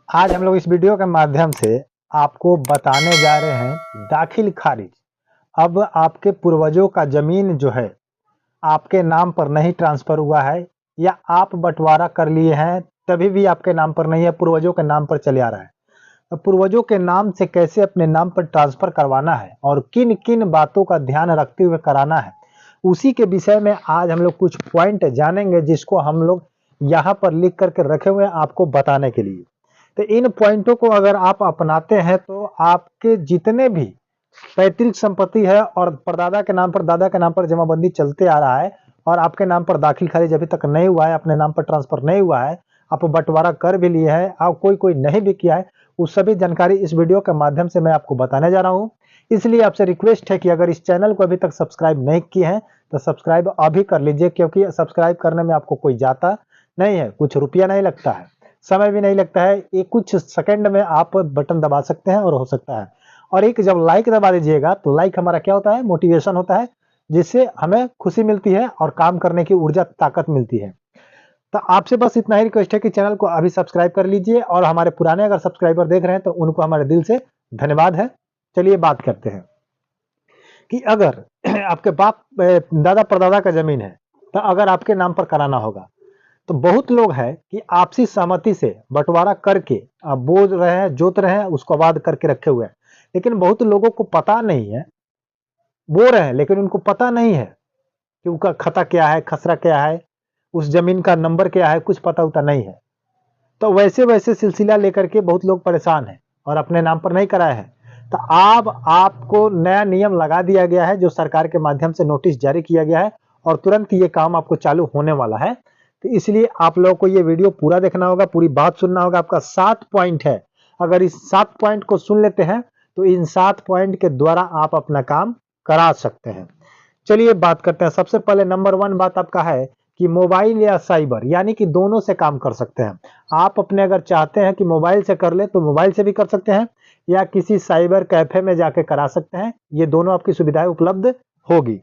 आज हम लोग इस वीडियो के माध्यम से आपको बताने जा रहे हैं दाखिल खारिज। अब आपके पूर्वजों का ज़मीन जो है आपके नाम पर नहीं ट्रांसफ़र हुआ है या आप बँटवारा कर लिए हैं तभी भी आपके नाम पर नहीं है, पूर्वजों के नाम पर चले आ रहा है। तो पूर्वजों के नाम से कैसे अपने नाम पर ट्रांसफ़र करवाना है और किन-किन बातों का ध्यान रखते हुए कराना है, उसी के विषय में आज हम लोग कुछ पॉइंट जानेंगे जिसको हम लोग यहाँ पर लिख कर के रखे हुए हैं आपको बताने के लिए। तो इन पॉइंटों को अगर आप अपनाते हैं तो आपके जितने भी पैतृक संपत्ति है और परदादा के नाम पर, दादा के नाम पर जमाबंदी चलते आ रहा है और आपके नाम पर दाखिल खारिज अभी तक नहीं हुआ है, अपने नाम पर ट्रांसफर नहीं हुआ है, आप बंटवारा कर भी लिए हैं और कोई नहीं भी किया है, उस सभी जानकारी इस वीडियो के माध्यम से मैं आपको बताने जा रहा हूँ। इसलिए आपसे रिक्वेस्ट है कि अगर इस चैनल को अभी तक सब्सक्राइब नहीं किए हैं तो सब्सक्राइब अभी कर लीजिए, क्योंकि सब्सक्राइब करने में आपको कोई जाता नहीं है, कुछ रुपया नहीं लगता है, समय भी नहीं लगता है, ये कुछ सेकंड में आप बटन दबा सकते हैं और हो सकता है। और एक जब लाइक दबा दीजिएगा तो लाइक हमारा क्या होता है, मोटिवेशन होता है, जिससे हमें खुशी मिलती है और काम करने की ऊर्जा ताकत मिलती है। तो आपसे बस इतना ही रिक्वेस्ट है कि चैनल को अभी सब्सक्राइब कर लीजिए और हमारे पुराने अगर सब्सक्राइबर देख रहे हैं तो उनको हमारे दिल से धन्यवाद है। चलिए बात करते हैं कि अगर आपके बाप दादा परदादा का जमीन है तो अगर आपके नाम पर कराना होगा तो बहुत लोग हैं कि आपसी सहमति से बंटवारा करके आप बोल रहे हैं, जोत रहे हैं, उसको आबाद करके रखे हुए हैं, लेकिन बहुत लोगों को पता नहीं है, बो रहे हैं लेकिन उनको पता नहीं है कि उनका खता क्या है, खसरा क्या है, उस जमीन का नंबर क्या है, कुछ पता उता नहीं है। तो वैसे सिलसिला लेकर के बहुत लोग परेशान हैं और अपने नाम पर नहीं कराए हैं। तो अब आपको नया नियम लगा दिया गया है, जो सरकार के माध्यम से नोटिस जारी किया गया है और तुरंत ये काम आपको चालू होने वाला है। तो इसलिए आप लोगों को ये वीडियो पूरा देखना होगा, पूरी बात सुनना होगा। आपका 7 पॉइंट है, अगर इस 7 पॉइंट को सुन लेते हैं तो इन 7 पॉइंट के द्वारा आप अपना काम करा सकते हैं। चलिए बात करते हैं। सबसे पहले नंबर 1 बात आपका है कि मोबाइल या साइबर, यानी कि दोनों से काम कर सकते हैं। आप अपने अगर चाहते हैं कि मोबाइल से कर ले तो मोबाइल से भी कर सकते हैं या किसी साइबर कैफे में जाके करा सकते हैं, ये दोनों आपकी सुविधाएं उपलब्ध होगी।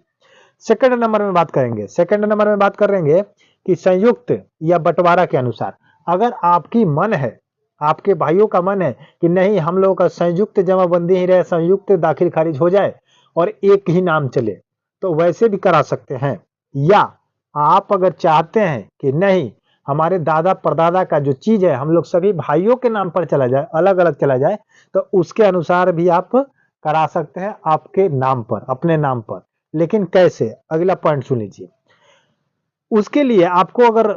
सेकंड नंबर में बात करेंगे, सेकंड नंबर में बात करेंगे कि संयुक्त या बंटवारा के अनुसार, अगर आपकी मन है, आपके भाइयों का मन है कि नहीं हम लोगों का संयुक्त जमाबंदी ही रहे, संयुक्त दाखिल खारिज हो जाए और एक ही नाम चले, तो वैसे भी करा सकते हैं। या आप अगर चाहते हैं कि नहीं हमारे दादा परदादा का जो चीज है हम लोग सभी भाइयों के नाम पर चला जाए, अलग अलग चला जाए, तो उसके अनुसार भी आप करा सकते हैं आपके नाम पर, अपने नाम पर। लेकिन कैसे, अगला पॉइंट सुन लीजिए। उसके लिए आपको अगर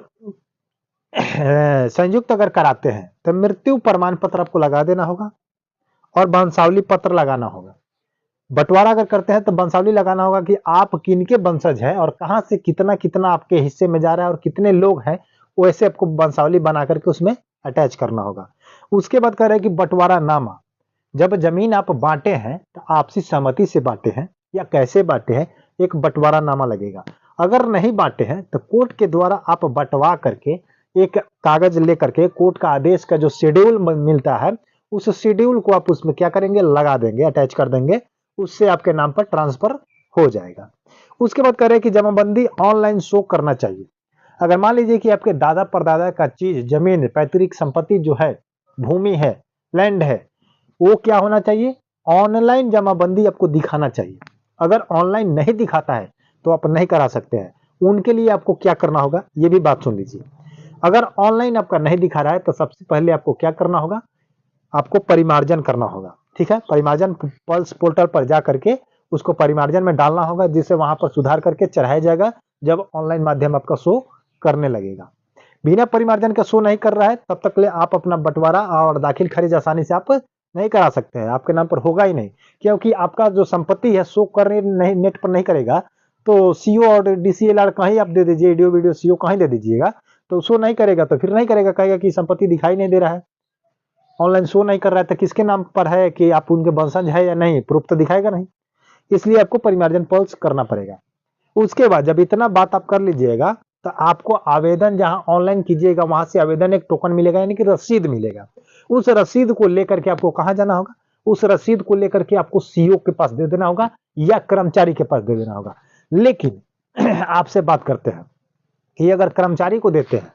संयुक्त अगर कराते हैं तो मृत्यु प्रमाण पत्र आपको लगा देना होगा और वंशावली पत्र लगाना होगा। बंटवारा अगर करते हैं तो वंशावली लगाना होगा कि आप किनके वंशज हैं और कहां से कितना कितना आपके हिस्से में जा रहा है और कितने लोग हैं, वैसे आपको वंशावली बना करके उसमें अटैच करना होगा। उसके बाद कह रहे हैं कि बंटवारा नामा, जब जमीन आप बांटे हैं तो आपसी सहमति से बांटे हैं या कैसे बांटे हैं, एक बंटवारा नामा लगेगा। अगर नहीं बांटे हैं तो कोर्ट के द्वारा आप बंटवा करके एक कागज लेकर के, कोर्ट का आदेश का जो शेड्यूल मिलता है उस शेड्यूल को आप उसमें क्या करेंगे, लगा देंगे, अटैच कर देंगे, उससे आपके नाम पर ट्रांसफर हो जाएगा। उसके बाद कह रहे हैं कि जमाबंदी ऑनलाइन शो करना चाहिए। अगर मान लीजिए कि आपके दादा परदादा का चीज, जमीन, पैतृक संपत्ति जो है, भूमि है, लैंड है, वो क्या होना चाहिए, ऑनलाइन जमाबंदी आपको दिखाना चाहिए। अगर ऑनलाइन नहीं दिखाता है तो आप नहीं करा सकते हैं। उनके लिए आपको क्या करना होगा, ये भी बात सुन लीजिए। अगर ऑनलाइन आपका नहीं दिखा रहा है तो सबसे पहले आपको क्या करना होगा, आपको परिमार्जन करना होगा। ठीक है, परिमार्जन पल्स पोर्टल पर जा करके उसको परिमार्जन में डालना होगा, जिससे वहां पर सुधार करके चढ़ाया जाएगा जब ऑनलाइन माध्यम आपका शो करने लगेगा। बिना परिमार्जन का शो नहीं कर रहा है तब तक ले आप अपना बंटवारा और दाखिल खारिज आसानी से आप नहीं करा सकते हैं, आपके नाम पर होगा ही नहीं, क्योंकि आपका जो संपत्ति है शो करने नहीं, नेट पर नहीं करेगा। तो सीओ और डीसीएलआर कहीं आप दे दीजिए, वीडियो वीडियो सीओ कहीं दे दीजिएगा, तो शो नहीं करेगा, तो फिर नहीं करेगा, कहेगा कि संपत्ति दिखाई नहीं दे रहा है, ऑनलाइन शो नहीं कर रहा है, तो किसके नाम पर है कि आप उनके वंशज है या नहीं, प्रूफ तो दिखाएगा नहीं। इसलिए आपको परिमार्जन पल्स करना पड़ेगा। उसके बाद जब इतना बात आप कर लीजिएगा तो आपको आवेदन जहां ऑनलाइन कीजिएगा वहां से आवेदन एक टोकन मिलेगा, यानी कि रसीद मिलेगा। उस रसीद को लेकर के आपको कहां जाना होगा, उस रसीद को लेकर के आपको सीओ के पास दे देना होगा या कर्मचारी के पास दे देना होगा। लेकिन आपसे बात करते हैं कि अगर कर्मचारी को देते हैं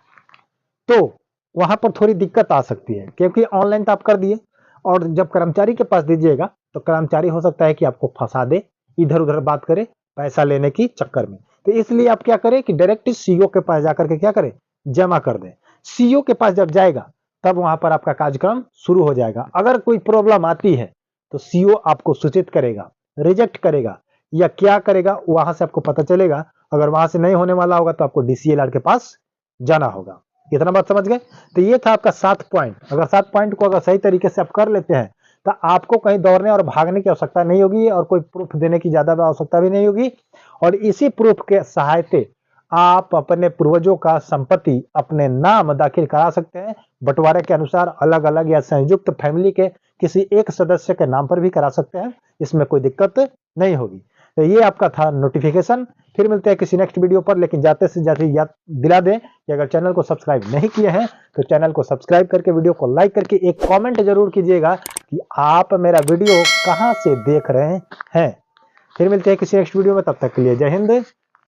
तो वहां पर थोड़ी दिक्कत आ सकती है, क्योंकि ऑनलाइन तो आप कर दिए और जब कर्मचारी के पास दीजिएगा तो कर्मचारी हो सकता है कि आपको फंसा दे, इधर उधर बात करे पैसा लेने की चक्कर में। तो इसलिए आप क्या करें कि डायरेक्ट सीईओ के पास जाकर के क्या करें, जमा कर दें। सीईओ के पास जब जाएगा तब वहां पर आपका कार्यक्रम शुरू हो जाएगा। अगर कोई प्रॉब्लम आती है तो सीईओ आपको सूचित करेगा, रिजेक्ट करेगा या क्या करेगा वहां से आपको पता चलेगा। अगर वहां से नहीं होने वाला होगा तो आपको डीसीएलआर के पास जाना होगा। इतना बात समझ गए। तो ये था आपका 7 पॉइंट। अगर 7 पॉइंट को अगर सही तरीके से आप कर लेते हैं तो आपको कहीं दौड़ने और भागने की आवश्यकता नहीं होगी और कोई प्रूफ देने की ज्यादा आवश्यकता भी नहीं होगी। और इसी प्रूफ के सहायते आप अपने पूर्वजों का संपत्ति अपने नाम दाखिल करा सकते हैं। बंटवारे के अनुसार अलग अलग या संयुक्त फैमिली के किसी एक सदस्य के नाम पर भी करा सकते हैं, इसमें कोई दिक्कत नहीं होगी। तो ये आपका था नोटिफिकेशन। फिर मिलते हैं किसी नेक्स्ट वीडियो पर, लेकिन जाते से जाते याद दिला दें कि अगर चैनल को सब्सक्राइब नहीं किए हैं तो चैनल को सब्सक्राइब करके वीडियो को लाइक करके एक कमेंट जरूर कीजिएगा कि आप मेरा वीडियो कहां से देख रहे हैं। फिर मिलते हैं किसी नेक्स्ट वीडियो में, तब तक के लिए जय हिंद,